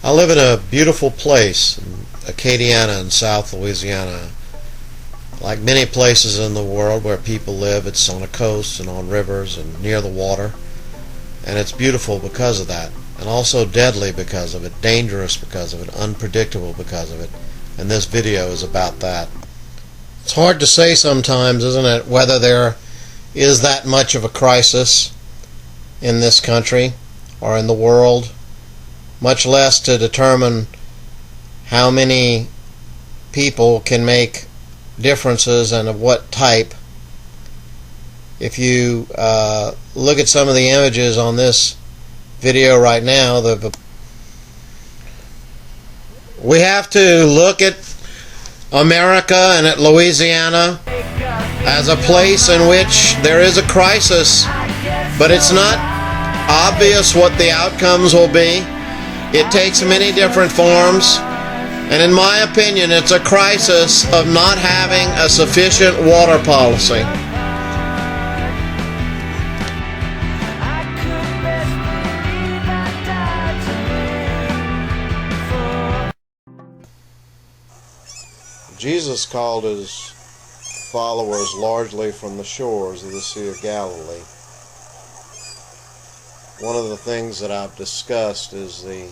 I live in a beautiful place, Acadiana in South Louisiana. Like many places in the world where people live, it's on a coast and on rivers and near the water. And it's beautiful because of that. And also deadly because of it, dangerous because of it, unpredictable because of it. And this video is about that. It's hard to say sometimes, isn't it, whether there is that much of a crisis in this country or in the world, much less to determine how many people can make differences and of what type. If you look at some of the images on this video right now, we have to look at America and at Louisiana as a place in which there is a crisis, but it's not obvious what the outcomes will be. It takes many different forms, and in my opinion, it's a crisis of not having a sufficient water policy. Jesus called his followers largely from the shores of the Sea of Galilee. One of the things that I've discussed is the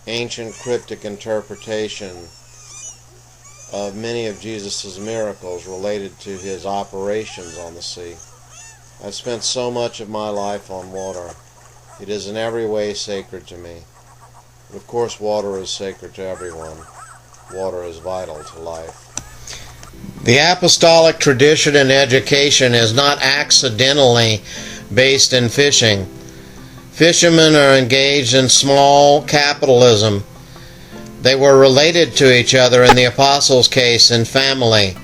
ancient cryptic interpretation of many of Jesus' miracles related to his operations on the sea. I've spent so much of my life on water. It is in every way sacred to me. But of course, water is sacred to everyone. Water is vital to life. The apostolic tradition and education is not accidentally based in fishing. Fishermen are engaged in small capitalism. They were related to each other in the apostles' case in family.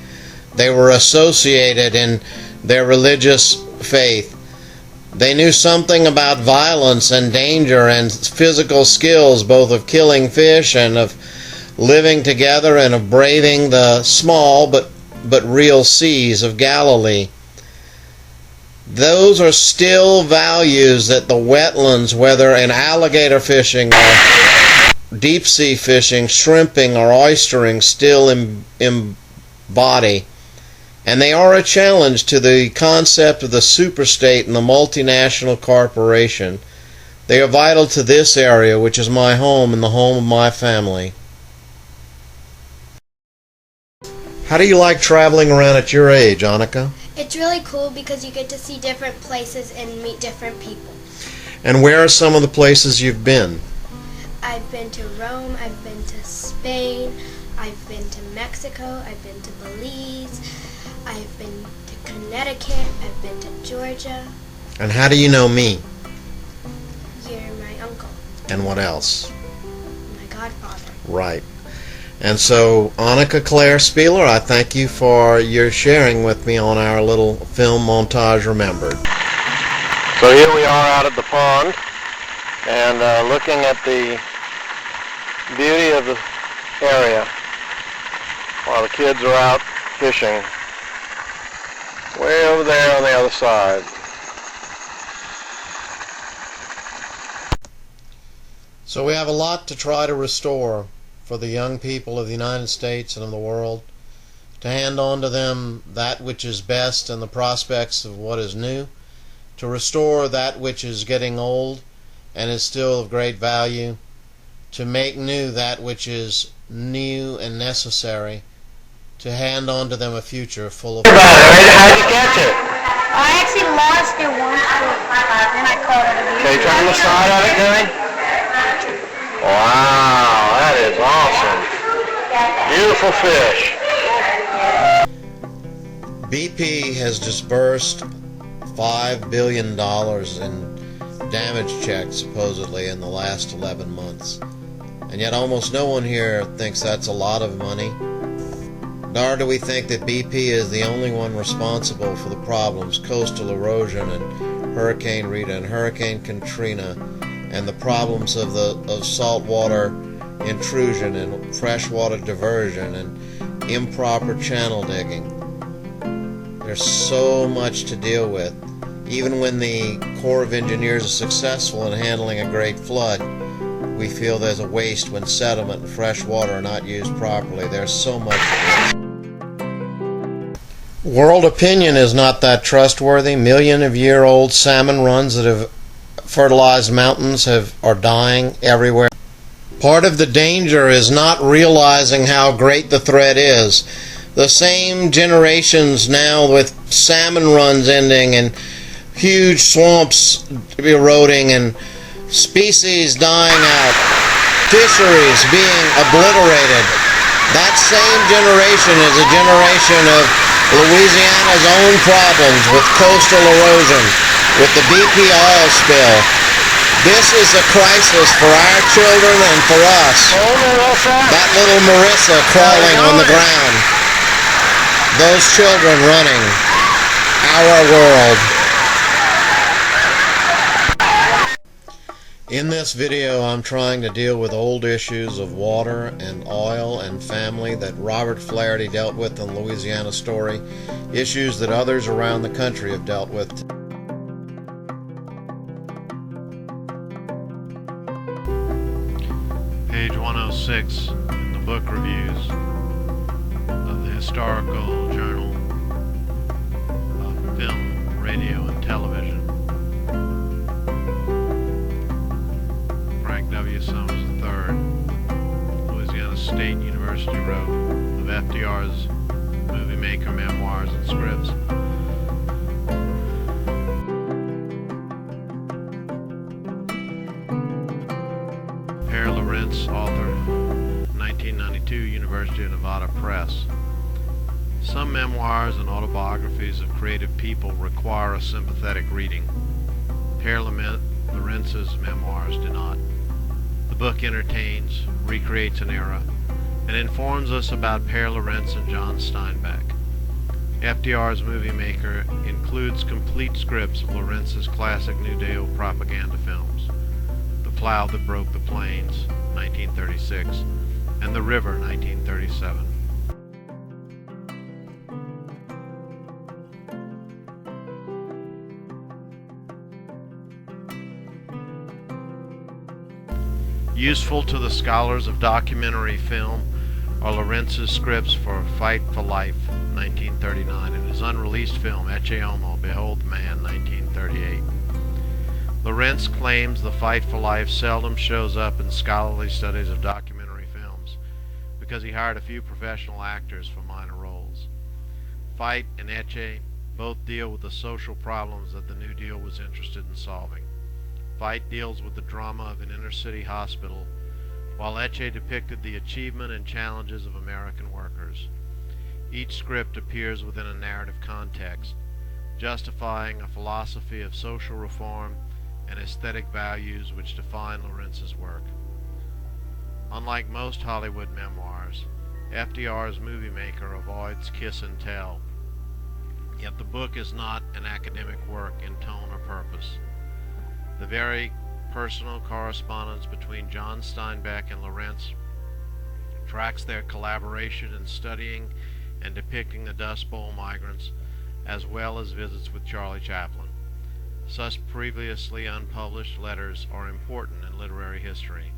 They were associated in their religious faith. They knew something about violence and danger and physical skills, both of killing fish and of living together and of braving the small but real seas of Galilee. Those are still values that the wetlands, whether in alligator fishing or deep sea fishing, shrimping or oystering, still embody. And they are a challenge to the concept of the superstate and the multinational corporation. They are vital to this area, which is my home and the home of my family. How do you like traveling around at your age, Annika? It's really cool because you get to see different places and meet different people. And where are some of the places you've been? I've been to Rome, I've been to Spain, I've been to Mexico, I've been to Belize, I've been to Connecticut, I've been to Georgia. And how do you know me? You're my uncle. And what else? My godfather. Right. And so, Annika Claire Spieler, I thank you for your sharing with me on our little film montage remembered. So here we are out at the pond, and looking at the beauty of the area while the kids are out fishing way over there on the other side. So we have a lot to try to restore for the young people of the United States and of the world, to hand on to them that which is best and the prospects of what is new, to restore that which is getting old and is still of great value, to make new that which is new and necessary, to hand on to them a future full of... How'd you catch it? I actually lost it once, and I caught it again. Okay, turn the side of it, Gary. Wow, that is awesome. Beautiful fish. BP has disbursed $5 billion in damage checks, supposedly, in the last 11 months. And yet almost no one here thinks that's a lot of money. Nor do we think that BP is the only one responsible for the problems, coastal erosion and Hurricane Rita and Hurricane Katrina, and the problems of saltwater intrusion and freshwater diversion and improper channel digging. There's so much to deal with, Even when the Corps of Engineers is successful in handling a great flood, we feel there's a waste when sediment and fresh water are not used properly. There's so much waste. World opinion is not that trustworthy. Million-of-year-old salmon runs that have fertilized mountains are dying everywhere. Part of the danger is not realizing how great the threat is. The same generations now with salmon runs ending and huge swamps eroding and species dying out, fisheries being obliterated. That same generation is a generation of Louisiana's own problems with coastal erosion, with the BP oil spill. This is a crisis for our children and for us. That little Marissa crawling on the ground. Those children running our world. In this video, I'm trying to deal with old issues of water and oil and family that Robert Flaherty dealt with in Louisiana Story, issues that others around the country have dealt with. Page 106 in the book reviews of the Historical Journal of Film, Radio, and Television. W. Summers III, Louisiana State University wrote of FDR's movie maker memoirs and scripts. Per Lawrence, author, 1992, University of Nevada Press. Some memoirs and autobiographies of creative people require a sympathetic reading. Per Lawrence's memoirs do not. The book entertains, recreates an era, and informs us about Per Lawrence and John Steinbeck. FDR's movie maker includes complete scripts of Lawrence's classic New Deal propaganda films, The Plow That Broke the Plains, 1936, and The River, 1937. Useful to the scholars of documentary film are Lawrence's scripts for Fight for Life, 1939, and his unreleased film, Ecce Homo, Behold the Man, 1938. Lawrence claims the fight for life seldom shows up in scholarly studies of documentary films because he hired a few professional actors for minor roles. Fight and Ecce both deal with the social problems that the New Deal was interested in solving. Fight deals with the drama of an inner-city hospital, while Ecce depicted the achievement and challenges of American workers. Each script appears within a narrative context, justifying a philosophy of social reform and aesthetic values which define Lawrence's work. Unlike most Hollywood memoirs, FDR's movie maker avoids kiss and tell. Yet the book is not an academic work in tone or purpose. The very personal correspondence between John Steinbeck and Lawrence tracks their collaboration in studying and depicting the Dust Bowl migrants, as well as visits with Charlie Chaplin. Such previously unpublished letters are important in literary history.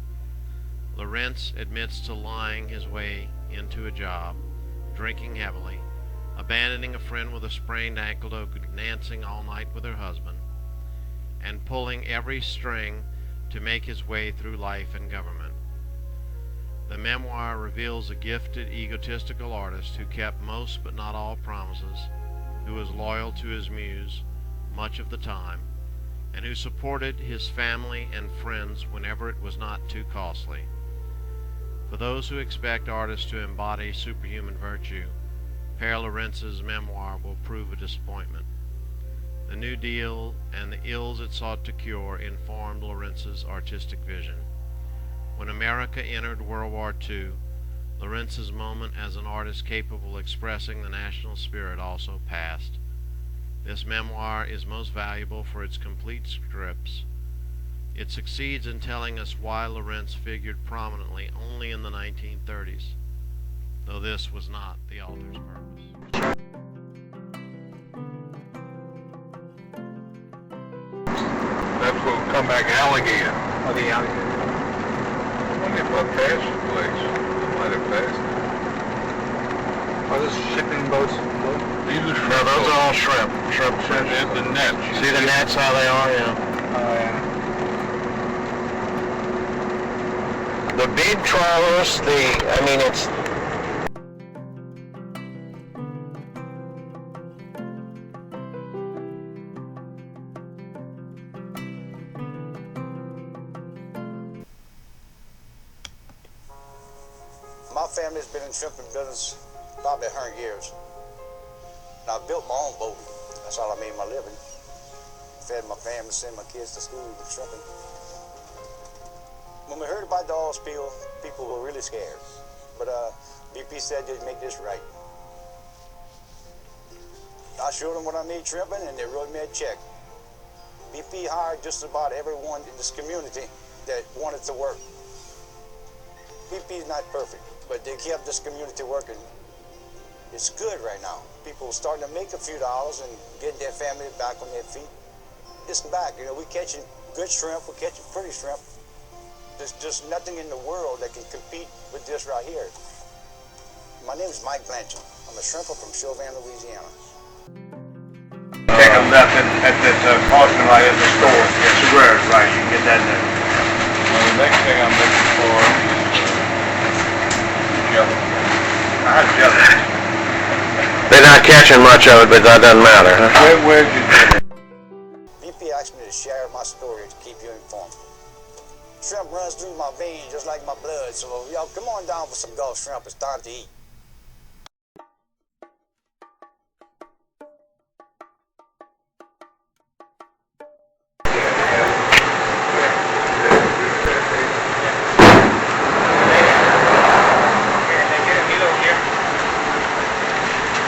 Lawrence admits to lying his way into a job, drinking heavily, abandoning a friend with a sprained ankle to go dancing all night with her husband, and pulling every string to make his way through life and government. The memoir reveals a gifted, egotistical artist who kept most but not all promises, who was loyal to his muse much of the time, and who supported his family and friends whenever it was not too costly. For those who expect artists to embody superhuman virtue, Per Lawrence's memoir will prove a disappointment. The New Deal and the ills it sought to cure informed Lawrence's artistic vision. When America entered World War II, Lawrence's moment as an artist capable of expressing the national spirit also passed. This memoir is most valuable for its complete scripts. It succeeds in telling us why Lawrence figured prominently only in the 1930s, though this was not the author's purpose. talking about alligator. Oh, the alligator. When they put past the place, might have passed. Are those shipping boats? These are No, those are all shrimp. Shrimp and fish. the nets. See the nets, how they are, yeah. Oh, yeah. The big trawlers, it's... My family's been in shrimping business probably 100 years. And I built my own boat. That's how I made my living. Fed my family, sent my kids to school with shrimping. When we heard about the oil spill, people were really scared. But BP said they'd make this right. I showed them what I made shrimping, and they wrote me a check. BP hired just about everyone in this community that wanted to work. BP is not perfect, but they kept this community working. It's good right now. People are starting to make a few dollars and getting their family back on their feet. It's back, we're catching good shrimp, we're catching pretty shrimp. There's just nothing in the world that can compete with this right here. My name is Mike Blanchard. I'm a shrimper from Chauvin, Louisiana. Check them up at this caution light at the store. Yes, where, right, you can get that there. Well, the next thing I'm looking for is jelly. I have jelly. They're not catching much of it, but that doesn't matter, huh? Where'd you get it? BP asked me to share my story to keep you informed. Shrimp runs through my veins just like my blood, so y'all come on down for some Gulf shrimp. It's time to eat.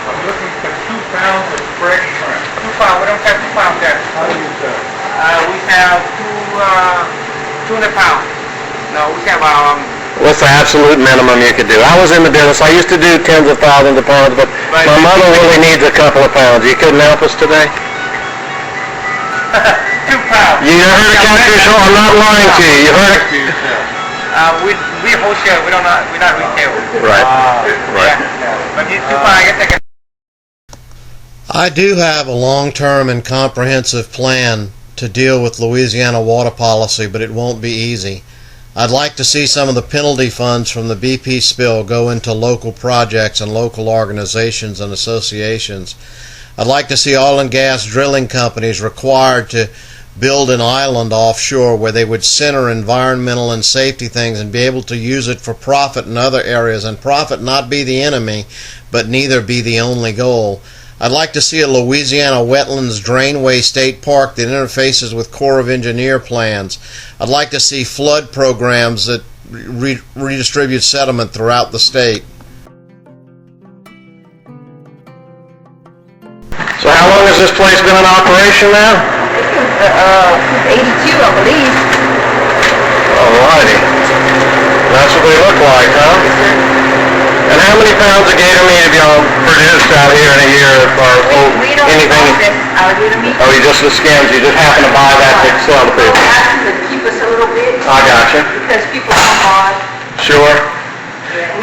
I'm looking for 2 pounds of fresh shrimp. 2 pounds, we don't have 2 pounds there. How do you sell? We have 200 pounds. No, we have, What's the absolute minimum you could do? I was in the business. I used to do tens of thousands of pounds, but my mother really needs a couple of pounds. You couldn't help us today? 2 pounds. You heard a catfish hole. I'm not lying to you. You heard it? We wholesale, we're not retail. Right. Right. Yeah. But these 2 pounds, I guess I can. I do have a long-term and comprehensive plan to deal with Louisiana water policy, but it won't be easy. I'd like to see some of the penalty funds from the BP spill go into local projects and local organizations and associations. I'd like to see oil and gas drilling companies required to build an island offshore where they would center environmental and safety things and be able to use it for profit in other areas, and profit not be the enemy, but neither be the only goal. I'd like to see a Louisiana Wetlands Drainway State Park that interfaces with Corps of Engineer plans. I'd like to see flood programs that redistribute sediment throughout the state. So how long has this place been in operation now? Since 82, I believe. Alrighty. That's what they look like, huh? And how many pounds of gator meat have y'all produced out here in a year, or We don't anything? process alligator meat. Oh, you just the skins. You just happen to buy that to sell to people. To keep us a little bit. I gotcha. Because people come on. Sure.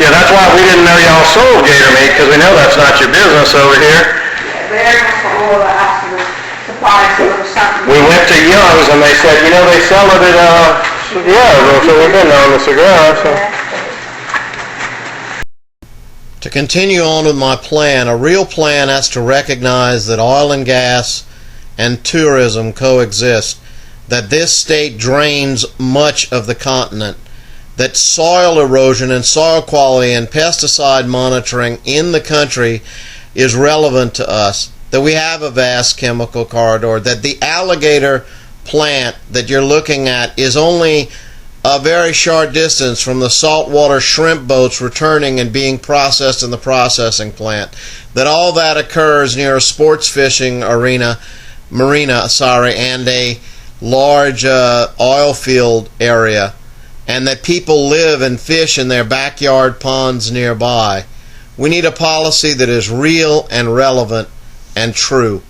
Yeah, that's why we didn't know y'all sold gator meat, because we know that's not your business over here. There was some oil absolute supplies, a little something. We went to Young's and they said, they sell it at, so we've been on the cigar, so. To continue on with my plan, a real plan has to recognize that oil and gas and tourism coexist, that this state drains much of the continent, that soil erosion and soil quality and pesticide monitoring in the country is relevant to us, that we have a vast chemical corridor, that the alligator plant that you're looking at is only a very short distance from the saltwater shrimp boats returning and being processed in the processing plant, that all that occurs near a sports fishing marina, and a large oil field area, and that people live and fish in their backyard ponds nearby. We need a policy that is real and relevant and true.